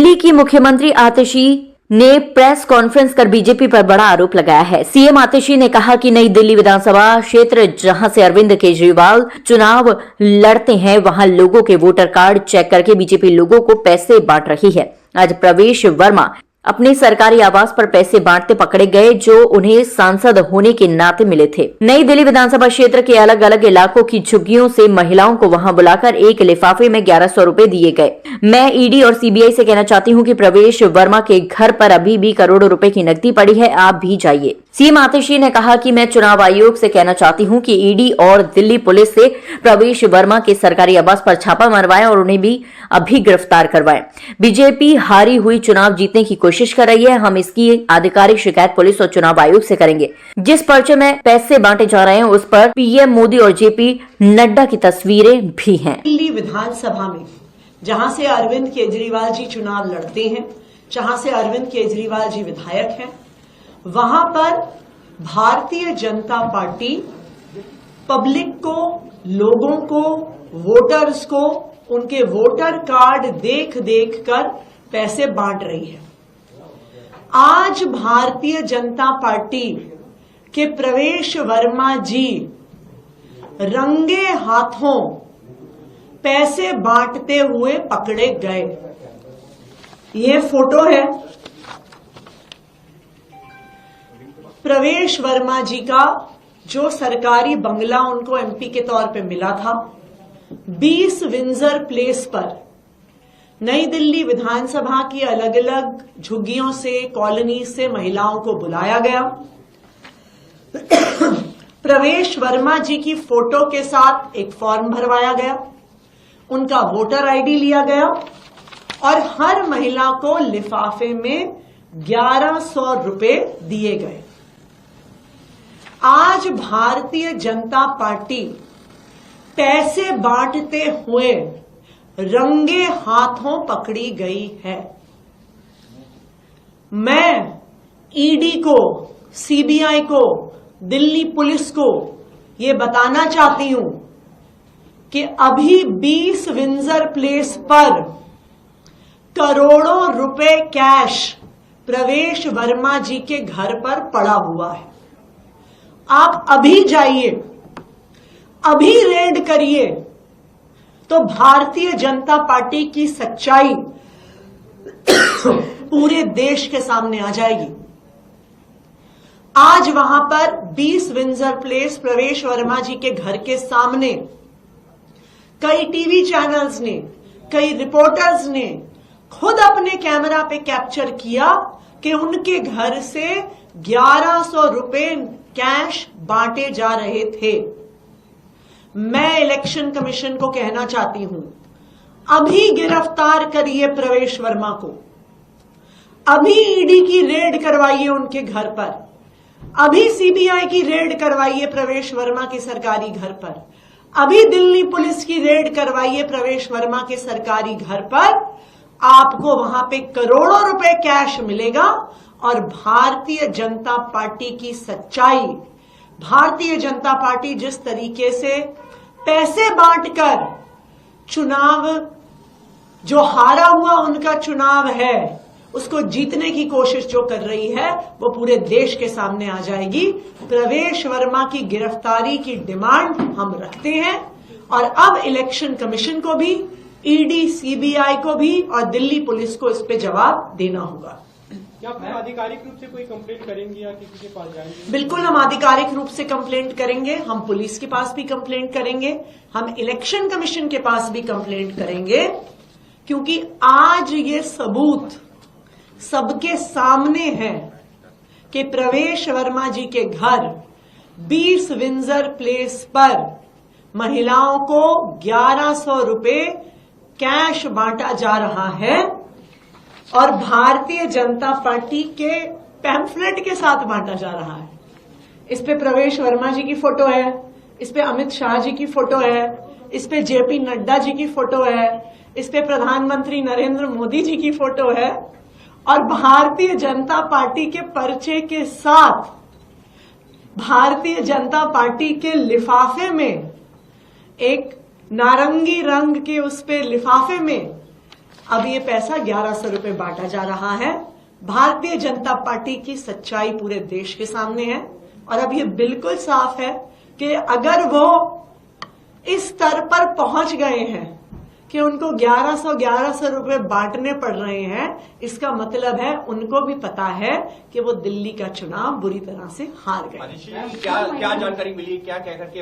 दिल्ली की मुख्यमंत्री आतिशी ने प्रेस कॉन्फ्रेंस कर बीजेपी पर बड़ा आरोप लगाया है। सीएम आतिशी ने कहा कि नई दिल्ली विधानसभा क्षेत्र जहां से अरविंद केजरीवाल चुनाव लड़ते हैं, वहां लोगों के वोटर कार्ड चेक करके बीजेपी लोगों को पैसे बांट रही है। आज प्रवेश वर्मा अपने सरकारी आवास पर पैसे बांटते पकड़े गए, जो उन्हें सांसद होने के नाते मिले थे। नई दिल्ली विधानसभा क्षेत्र के अलग अलग इलाकों की झुग्गियों से महिलाओं को वहां बुलाकर एक लिफाफे में 1100 रुपए दिए गए। मैं ईडी और सीबीआई से कहना चाहती हूं कि प्रवेश वर्मा के घर पर अभी भी करोड़ों रुपए की नकदी पड़ी है, आप भी जाइए। सीएम आतिशी ने कहा कि मैं चुनाव आयोग से कहना चाहती हूं कि ईडी और दिल्ली पुलिस से प्रवेश वर्मा के सरकारी आवास पर छापा मरवाएं और उन्हें भी अभी गिरफ्तार करवाएं। बीजेपी हारी हुई चुनाव जीतने की कोशिश कर रही है। हम इसकी आधिकारिक शिकायत पुलिस और चुनाव आयोग से करेंगे। जिस पर्चे में पैसे बांटे जा रहे हैं उस पर पीएम मोदी और जेपी नड्डा की तस्वीरें भी हैं। दिल्ली विधानसभा में जहां से अरविंद केजरीवाल जी चुनाव लड़ते हैं, जहां से अरविंद केजरीवाल जी विधायक हैं, वहां पर भारतीय जनता पार्टी पब्लिक को, लोगों को, वोटर्स को उनके वोटर कार्ड देख देख कर पैसे बांट रही है। आज भारतीय जनता पार्टी के प्रवेश वर्मा जी रंगे हाथों पैसे बांटते हुए पकड़े गए। ये फोटो है प्रवेश वर्मा जी का, जो सरकारी बंगला उनको एमपी के तौर पे मिला था। 20 विंजर प्लेस पर नई दिल्ली विधानसभा की अलग अलग झुग्गियों से, कॉलोनी से महिलाओं को बुलाया गया। प्रवेश वर्मा जी की फोटो के साथ एक फॉर्म भरवाया गया, उनका वोटर आईडी लिया गया और हर महिला को लिफाफे में 1100 रुपए दिए गए। आज भारतीय जनता पार्टी पैसे बांटते हुए रंगे हाथों पकड़ी गई है। मैं ईडी को, सीबीआई को, दिल्ली पुलिस को ये बताना चाहती हूं कि अभी 20 विंजर प्लेस पर करोड़ों रुपए कैश प्रवेश वर्मा जी के घर पर पड़ा हुआ है। आप अभी जाइए, अभी रेड करिए तो भारतीय जनता पार्टी की सच्चाई पूरे देश के सामने आ जाएगी। आज वहां पर 20 विंजर प्लेस प्रवेश वर्मा जी के घर के सामने कई टीवी चैनल्स ने, कई रिपोर्टर्स ने खुद अपने कैमरा पे कैप्चर किया कि उनके घर से 1100 रुपए कैश बांटे जा रहे थे। मैं इलेक्शन कमीशन को कहना चाहती हूं, अभी गिरफ्तार करिए प्रवेश वर्मा को, अभी ईडी की रेड करवाइए उनके घर पर, अभी सीबीआई की रेड करवाइए प्रवेश वर्मा के सरकारी घर पर, अभी दिल्ली पुलिस की रेड करवाइए प्रवेश वर्मा के सरकारी घर पर। आपको वहां पे करोड़ों रुपए कैश मिलेगा और भारतीय जनता पार्टी की सच्चाई, भारतीय जनता पार्टी जिस तरीके से पैसे बांटकर चुनाव, जो हारा हुआ उनका चुनाव है, उसको जीतने की कोशिश जो कर रही है, वो पूरे देश के सामने आ जाएगी। प्रवेश वर्मा की गिरफ्तारी की डिमांड हम रखते हैं और अब इलेक्शन कमीशन को भी, ईडी, सीबीआई को भी और दिल्ली पुलिस को इस पे जवाब देना होगा। क्या आप आधिकारिक रूप से कोई कंप्लेंट करेंगी या किसी के पास जाएंगे? बिल्कुल, हम आधिकारिक रूप से कंप्लेंट करेंगे, हम पुलिस के पास भी कंप्लेंट करेंगे, हम इलेक्शन कमीशन के पास भी कंप्लेंट करेंगे, क्योंकि आज ये सबूत सबके सामने है कि प्रवेश वर्मा जी के घर 20 विंजर प्लेस पर महिलाओं को 1100 रुपए कैश बांटा जा रहा है और भारतीय जनता पार्टी के पैम्फलेट के साथ बांटा जा रहा है। इस पे प्रवेश वर्मा जी की फोटो है, इस पे अमित शाह जी की फोटो है, इस पे जेपी नड्डा जी की फोटो है, इस पे प्रधानमंत्री नरेंद्र मोदी जी की फोटो है और भारतीय जनता पार्टी के पर्चे के साथ भारतीय जनता पार्टी के लिफाफे में, एक नारंगी रंग के उस पे लिफाफे में अब ये पैसा 1100 रुपए बांटा जा रहा है। भारतीय जनता पार्टी की सच्चाई पूरे देश के सामने है और अब ये बिल्कुल साफ है कि अगर वो इस स्तर पर पहुंच गए हैं कि उनको 1100 रुपए बांटने पड़ रहे हैं, इसका मतलब है उनको भी पता है कि वो दिल्ली का चुनाव बुरी तरह से हार गए। आतिशी जी, क्या जानकारी मिली, क्या कह करके